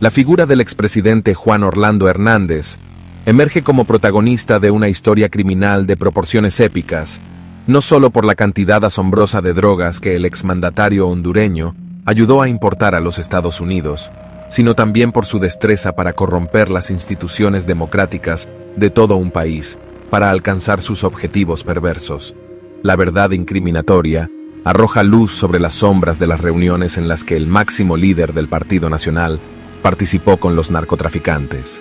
La figura del expresidente Juan Orlando Hernández emerge como protagonista de una historia criminal de proporciones épicas, no solo por la cantidad asombrosa de drogas que el exmandatario hondureño ayudó a importar a los Estados Unidos, sino también por su destreza para corromper las instituciones democráticas de todo un país para alcanzar sus objetivos perversos. La verdad incriminatoria arroja luz sobre las sombras de las reuniones en las que el máximo líder del Partido Nacional participó con los narcotraficantes.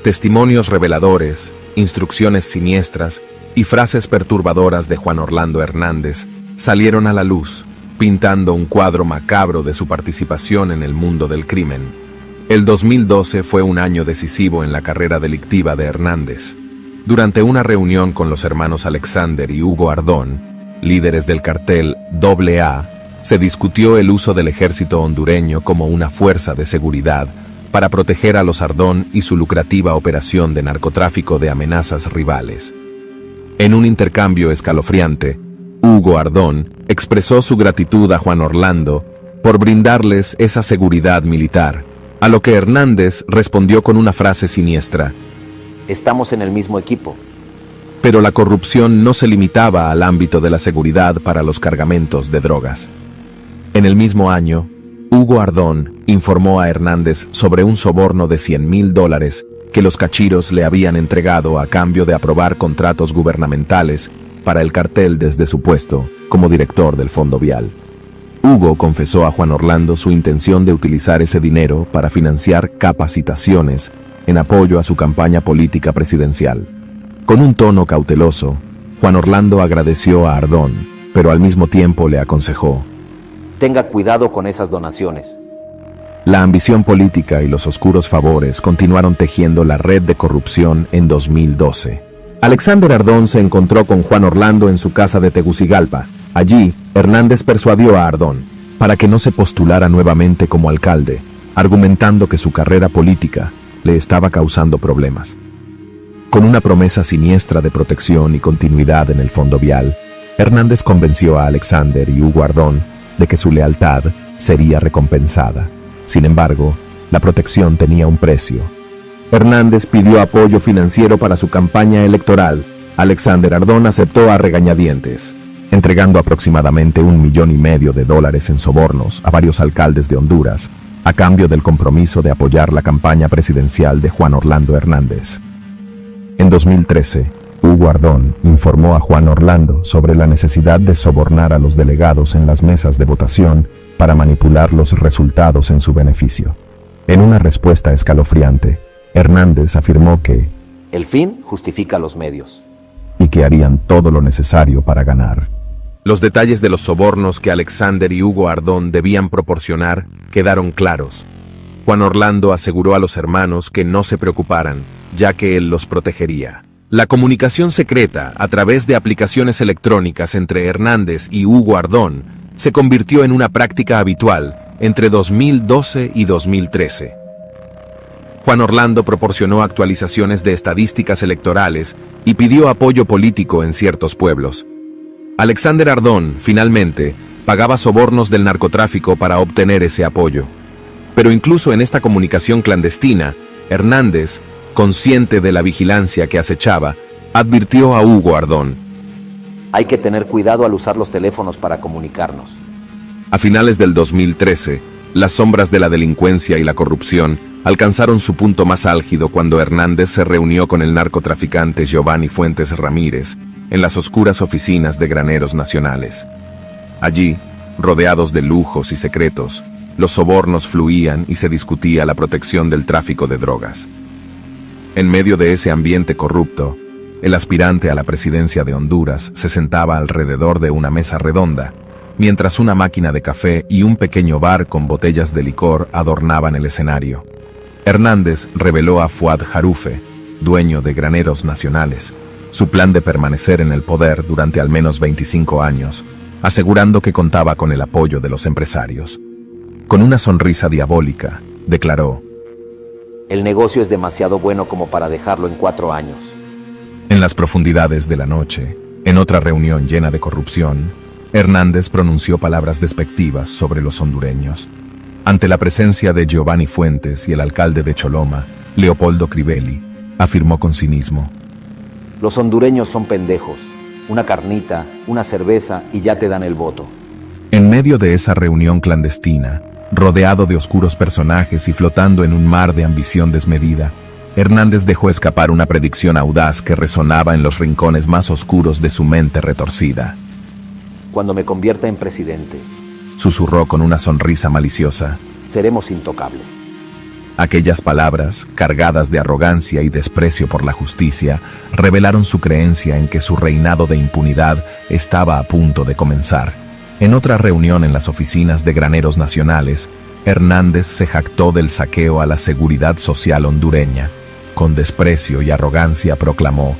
Testimonios reveladores, instrucciones siniestras y frases perturbadoras de Juan Orlando Hernández salieron a la luz, pintando un cuadro macabro de su participación en el mundo del crimen. El 2012 fue un año decisivo en la carrera delictiva de Hernández. Durante una reunión con los hermanos Alexander y Hugo Ardón, líderes del cartel AA, se discutió el uso del ejército hondureño como una fuerza de seguridad para proteger a los Ardón y su lucrativa operación de narcotráfico de amenazas rivales. En un intercambio escalofriante, Hugo Ardón expresó su gratitud a Juan Orlando por brindarles esa seguridad militar, a lo que Hernández respondió con una frase siniestra: estamos en el mismo equipo. Pero la corrupción no se limitaba al ámbito de la seguridad para los cargamentos de drogas. En el mismo año, Hugo Ardón informó a Hernández sobre un soborno de $100,000 que los cachiros le habían entregado a cambio de aprobar contratos gubernamentales para el cartel desde su puesto como director del Fondo Vial. Hugo confesó a Juan Orlando su intención de utilizar ese dinero para financiar capacitaciones en apoyo a su campaña política presidencial. Con un tono cauteloso, Juan Orlando agradeció a Ardón, pero al mismo tiempo le aconsejó: tenga cuidado con esas donaciones. La ambición política y los oscuros favores continuaron tejiendo la red de corrupción en 2012. Alexander Ardón se encontró con Juan Orlando en su casa de Tegucigalpa. Allí, Hernández persuadió a Ardón para que no se postulara nuevamente como alcalde, argumentando que su carrera política le estaba causando problemas. Con una promesa siniestra de protección y continuidad en el Fondo Vial, Hernández convenció a Alexander y Hugo Ardón de que su lealtad sería recompensada. Sin embargo, la protección tenía un precio. Hernández pidió apoyo financiero para su campaña electoral. Alexander Ardón aceptó a regañadientes, entregando aproximadamente $1,5 millones en sobornos a varios alcaldes de Honduras, a cambio del compromiso de apoyar la campaña presidencial de Juan Orlando Hernández. En 2013, Hugo Ardón informó a Juan Orlando sobre la necesidad de sobornar a los delegados en las mesas de votación para manipular los resultados en su beneficio. En una respuesta escalofriante, Hernández afirmó que el fin justifica los medios y que harían todo lo necesario para ganar. Los detalles de los sobornos que Alexander y Hugo Ardón debían proporcionar quedaron claros. Juan Orlando aseguró a los hermanos que no se preocuparan, ya que él los protegería. La comunicación secreta a través de aplicaciones electrónicas entre Hernández y Hugo Ardón se convirtió en una práctica habitual entre 2012 y 2013. Juan Orlando proporcionó actualizaciones de estadísticas electorales y pidió apoyo político en ciertos pueblos. Alexander Ardón, finalmente, pagaba sobornos del narcotráfico para obtener ese apoyo. Pero incluso en esta comunicación clandestina, Hernández, consciente de la vigilancia que acechaba, advirtió a Hugo Ardón: hay que tener cuidado al usar los teléfonos para comunicarnos. A finales del 2013, las sombras de la delincuencia y la corrupción alcanzaron su punto más álgido cuando Hernández se reunió con el narcotraficante Giovanni Fuentes Ramírez en las oscuras oficinas de Graneros Nacionales. Allí, rodeados de lujos y secretos, los sobornos fluían y se discutía la protección del tráfico de drogas. En medio de ese ambiente corrupto, el aspirante a la presidencia de Honduras se sentaba alrededor de una mesa redonda, mientras una máquina de café y un pequeño bar con botellas de licor adornaban el escenario. Hernández reveló a Fuad Jarufe, dueño de Graneros Nacionales, su plan de permanecer en el poder durante al menos 25 años, asegurando que contaba con el apoyo de los empresarios. Con una sonrisa diabólica, declaró: el negocio es demasiado bueno como para dejarlo en 4 años. En las profundidades de la noche, en otra reunión llena de corrupción, Hernández pronunció palabras despectivas sobre los hondureños. Ante la presencia de Giovanni Fuentes y el alcalde de Choloma, Leopoldo Crivelli, afirmó con cinismo: Los hondureños son pendejos. Una carnita, una cerveza y ya te dan el voto. En medio de esa reunión clandestina, rodeado de oscuros personajes y flotando en un mar de ambición desmedida, Hernández dejó escapar una predicción audaz que resonaba en los rincones más oscuros de su mente retorcida. Cuando me convierta en presidente, susurró con una sonrisa maliciosa, seremos intocables. Aquellas palabras, cargadas de arrogancia y desprecio por la justicia, revelaron su creencia en que su reinado de impunidad estaba a punto de comenzar. En otra reunión en las oficinas de Graneros Nacionales, Hernández se jactó del saqueo a la seguridad social hondureña. Con desprecio y arrogancia proclamó: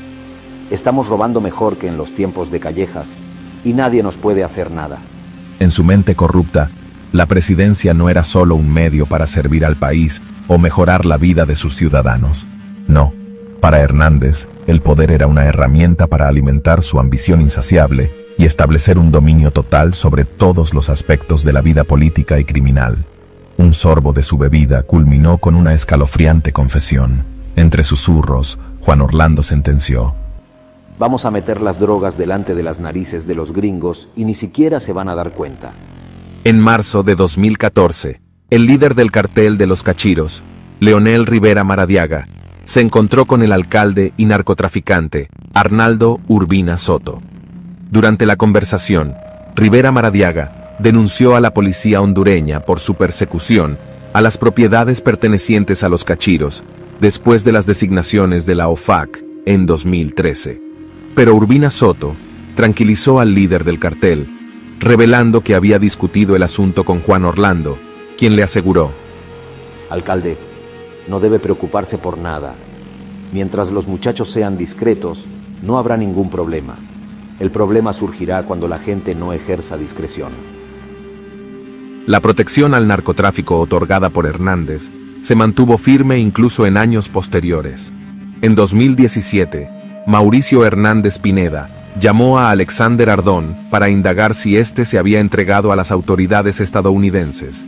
Estamos robando mejor que en los tiempos de Callejas, y nadie nos puede hacer nada. En su mente corrupta, la presidencia no era solo un medio para servir al país o mejorar la vida de sus ciudadanos. No, para Hernández, el poder era una herramienta para alimentar su ambición insaciable y establecer un dominio total sobre todos los aspectos de la vida política y criminal. Un sorbo de su bebida culminó con una escalofriante confesión. Entre susurros, Juan Orlando sentenció: Vamos a meter las drogas delante de las narices de los gringos y ni siquiera se van a dar cuenta. En marzo de 2014, el líder del cartel de los Cachiros, Leonel Rivera Maradiaga, se encontró con el alcalde y narcotraficante, Arnaldo Urbina Soto. Durante la conversación, Rivera Maradiaga denunció a la policía hondureña por su persecución a las propiedades pertenecientes a los Cachiros después de las designaciones de la OFAC en 2013. Pero Urbina Soto tranquilizó al líder del cartel, revelando que había discutido el asunto con Juan Orlando, quien le aseguró: Alcalde, no debe preocuparse por nada. Mientras los muchachos sean discretos, no habrá ningún problema. El problema surgirá cuando la gente no ejerza discreción. La protección al narcotráfico otorgada por Hernández se mantuvo firme incluso en años posteriores. En 2017, Mauricio Hernández Pineda llamó a Alexander Ardón para indagar si éste se había entregado a las autoridades estadounidenses.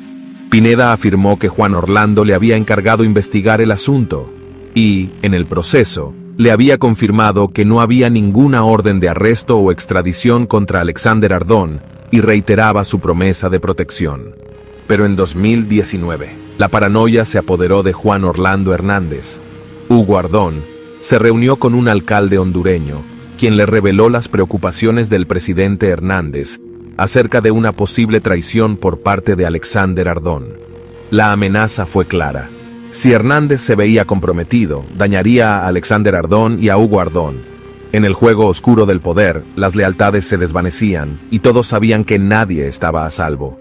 Pineda afirmó que Juan Orlando le había encargado investigar el asunto y, en el proceso, le había confirmado que no había ninguna orden de arresto o extradición contra Alexander Ardón y reiteraba su promesa de protección. Pero en 2019, la paranoia se apoderó de Juan Orlando Hernández. Hugo Ardón se reunió con un alcalde hondureño, quien le reveló las preocupaciones del presidente Hernández acerca de una posible traición por parte de Alexander Ardón. La amenaza fue clara. Si Hernández se veía comprometido, dañaría a Alexander Ardón y a Hugo Ardón. En el juego oscuro del poder, las lealtades se desvanecían y todos sabían que nadie estaba a salvo.